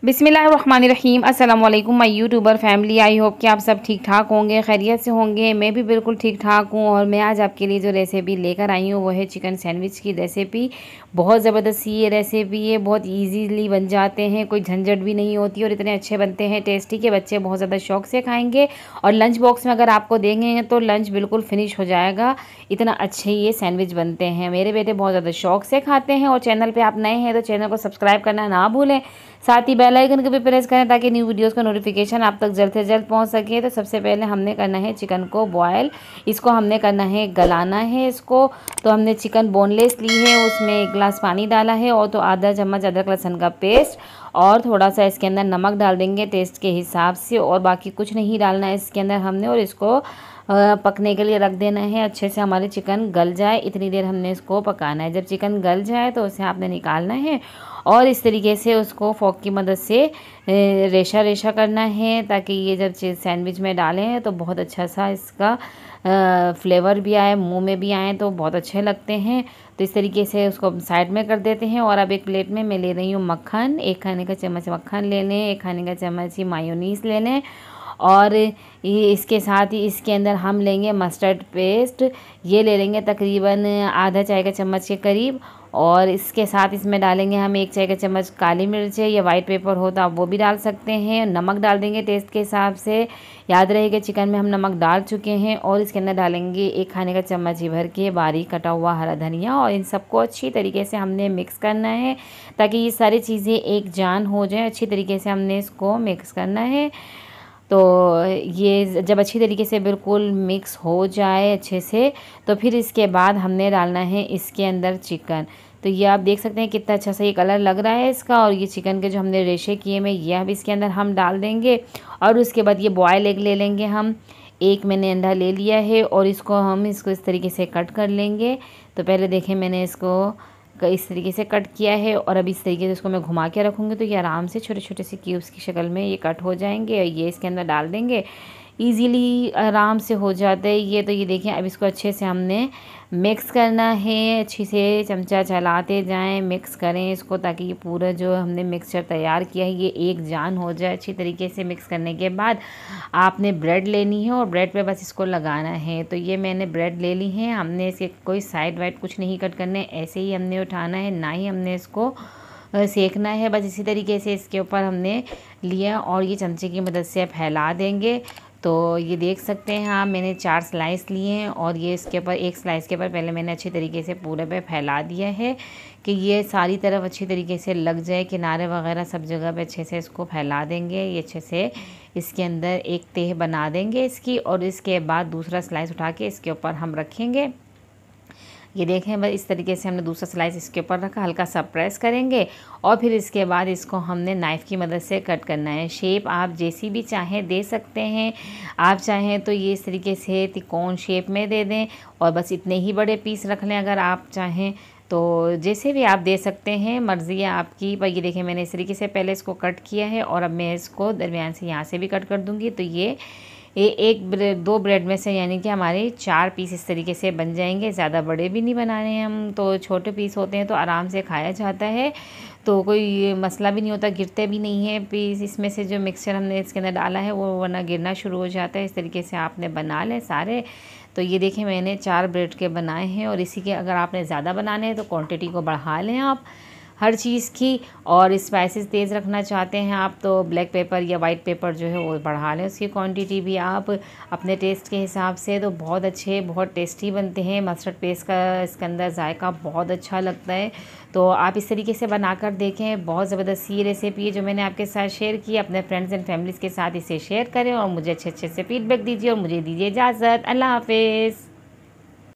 बिस्मिल्लाहिर्रहमानिर्रहीम। अस्सलाम वालेकुम my YouTuber family. I hope कि आप सब ठीक ठाक होंगे, खैरियत से होंगे। मैं भी बिल्कुल ठीक ठाक हूँ। और मैं आज आपके लिए जो रेसिपी लेकर आई हूँ वो है चिकन सैंडविच की रेसिपी। बहुत ज़बरदस्त सी ये रेसिपी है, बहुत इजीली बन जाते हैं, कोई झंझट भी नहीं होती और इतने अच्छे बनते हैं टेस्टी के बच्चे बहुत ज़्यादा शौक से खाएँगे। और लंच बॉक्स में अगर आपको देंगे तो लंच बिल्कुल फिनिश हो जाएगा, इतना अच्छे ये सैंडविच बनते हैं। मेरे बेटे बहुत ज़्यादा शौक से खाते हैं। और चैनल पर आप नए हैं तो चैनल को सब्सक्राइब करना ना भूलें, साथ ही बेल आइकन को भी प्रेस करें ताकि न्यू वीडियोस का नोटिफिकेशन आप तक जल्द से जल्द पहुंच सके। तो सबसे पहले हमने करना है चिकन को बॉयल, इसको हमने करना है गलाना है इसको। तो हमने चिकन बोनलेस ली है, उसमें 1 गिलास पानी डाला है और तो आधा चम्मच अदरक लहसुन का पेस्ट और थोड़ा सा इसके अंदर नमक डाल देंगे टेस्ट के हिसाब से। और बाकी कुछ नहीं डालना है इसके अंदर हमने। और इसको पकने के लिए रख देना है, अच्छे से हमारे चिकन गल जाए इतनी देर हमने इसको पकाना है। जब चिकन गल जाए तो उसे आपने निकालना है और इस तरीके से उसको फोक की मदद से रेशा रेशा करना है, ताकि ये जब सैंडविच में डालें तो बहुत अच्छा सा इसका फ्लेवर भी आए, मुंह में भी आए तो बहुत अच्छे लगते हैं। तो इस तरीके से उसको साइड में कर देते हैं। और अब एक प्लेट में मैं ले रही हूँ मक्खन, 1 खाने का चम्मच मक्खन ले लें, 1 खाने का चम्मच ही मायोनीस ले लें। और ये इसके साथ ही इसके अंदर हम लेंगे मस्टर्ड पेस्ट, ये ले लेंगे तकरीबन आधा चाय का चम्मच के करीब। और इसके साथ इसमें डालेंगे हम 1 चाय का चम्मच काली मिर्च है या वाइट पेपर हो तो आप वो भी डाल सकते हैं। नमक डाल देंगे टेस्ट के हिसाब से, याद रहेगा चिकन में हम नमक डाल चुके हैं। और इसके अंदर डालेंगे 1 खाने का चम्मच ही भर के बारीक कटा हुआ हरा धनिया। और इन सबको अच्छी तरीके से हमने मिक्स करना है ताकि ये सारी चीज़ें एक जान हो जाए। अच्छी तरीके से हमने इसको मिक्स करना है। तो ये जब अच्छी तरीके से बिल्कुल मिक्स हो जाए अच्छे से, तो फिर इसके बाद हमने डालना है इसके अंदर चिकन। तो ये आप देख सकते हैं कितना अच्छा सा ये कलर लग रहा है इसका। और ये चिकन के जो हमने रेशे किए में ये अब इसके अंदर हम डाल देंगे। और उसके बाद ये बॉयल एग ले लेंगे हम, 1 मैंने अंडा ले लिया है और हम इसको इस तरीके से कट कर लेंगे। तो पहले देखें मैंने इसको इस तरीके से कट किया है और अब इस तरीके से इसको मैं घुमा के रखूँगी तो ये आराम से छोटे छोटे से क्यूब्स की शक्ल में ये कट हो जाएंगे। और ये इसके अंदर डाल देंगे, इजीली आराम से हो जाता है ये। तो ये देखें अब इसको अच्छे से हमने मिक्स करना है, अच्छी से चमचा चलाते जाएं, मिक्स करें इसको ताकि ये पूरा जो हमने मिक्सचर तैयार किया है ये एक जान हो जाए। अच्छी तरीके से मिक्स करने के बाद आपने ब्रेड लेनी है और ब्रेड पे बस इसको लगाना है। तो ये मैंने ब्रेड ले ली है, हमने इसके कोई साइड वाइड कुछ नहीं कट करने, ऐसे ही हमने उठाना है, ना ही हमने इसको सेकना है। बस इसी तरीके से इसके ऊपर हमने लिया और ये चमचे की मदद से फैला देंगे। तो ये देख सकते हैं आप, मैंने 4 स्लाइस लिए हैं और ये इसके ऊपर 1 स्लाइस के ऊपर पहले मैंने अच्छी तरीके से पूरे पे फैला दिया है कि ये सारी तरफ अच्छी तरीके से लग जाए, किनारे वगैरह सब जगह पे अच्छे से इसको फैला देंगे। ये अच्छे से इसके अंदर एक तह बना देंगे इसकी। और इसके बाद दूसरा स्लाइस उठा के इसके ऊपर हम रखेंगे। ये देखें बस इस तरीके से हमने दूसरा स्लाइस इसके ऊपर रखा, हल्का सा प्रेस करेंगे और फिर इसके बाद इसको हमने नाइफ़ की मदद से कट करना है। शेप आप जैसी भी चाहें दे सकते हैं, आप चाहें तो ये इस तरीके से त्रिकोण शेप में दे दें और बस इतने ही बड़े पीस रख लें। अगर आप चाहें तो जैसे भी आप दे सकते हैं, मर्ज़ी है आपकी। पर ये देखें मैंने इस तरीके से पहले इसको कट किया है और अब मैं इसको दरमियान से यहाँ से भी कट कर दूँगी। तो ये दो ब्रेड में से यानी कि हमारे 4 पीस इस तरीके से बन जाएंगे। ज़्यादा बड़े भी नहीं बनाने हैं हम, तो छोटे पीस होते हैं तो आराम से खाया जाता है, तो कोई मसला भी नहीं होता, गिरते भी नहीं है पीस। इसमें से जो मिक्सचर हमने इसके अंदर डाला है वो वरना गिरना शुरू हो जाता है। इस तरीके से आपने बना लें सारे। तो ये देखें मैंने 4 ब्रेड के बनाए हैं। और इसी के अगर आपने ज़्यादा बनाने हैं तो क्वांटिटी को बढ़ा लें आप हर चीज़ की। और स्पाइसेस तेज़ रखना चाहते हैं आप तो ब्लैक पेपर या वाइट पेपर जो है वो बढ़ा लें, उसकी क्वांटिटी भी आप अपने टेस्ट के हिसाब से। तो बहुत अच्छे बहुत टेस्टी बनते हैं। मस्टर्ड पेस्ट का इसके अंदर जायका बहुत अच्छा लगता है। तो आप इस तरीके से बनाकर देखें, बहुत ज़बरदस्त ये रेसिपी है जो मैंने आपके साथ शेयर की। अपने फ्रेंड्स एंड फैमिलीज़ के साथ इसे शेयर करें और मुझे अच्छे अच्छे से फीडबैक दीजिए और मुझे दीजिए इजाज़त। अल्लाह हाफिज़।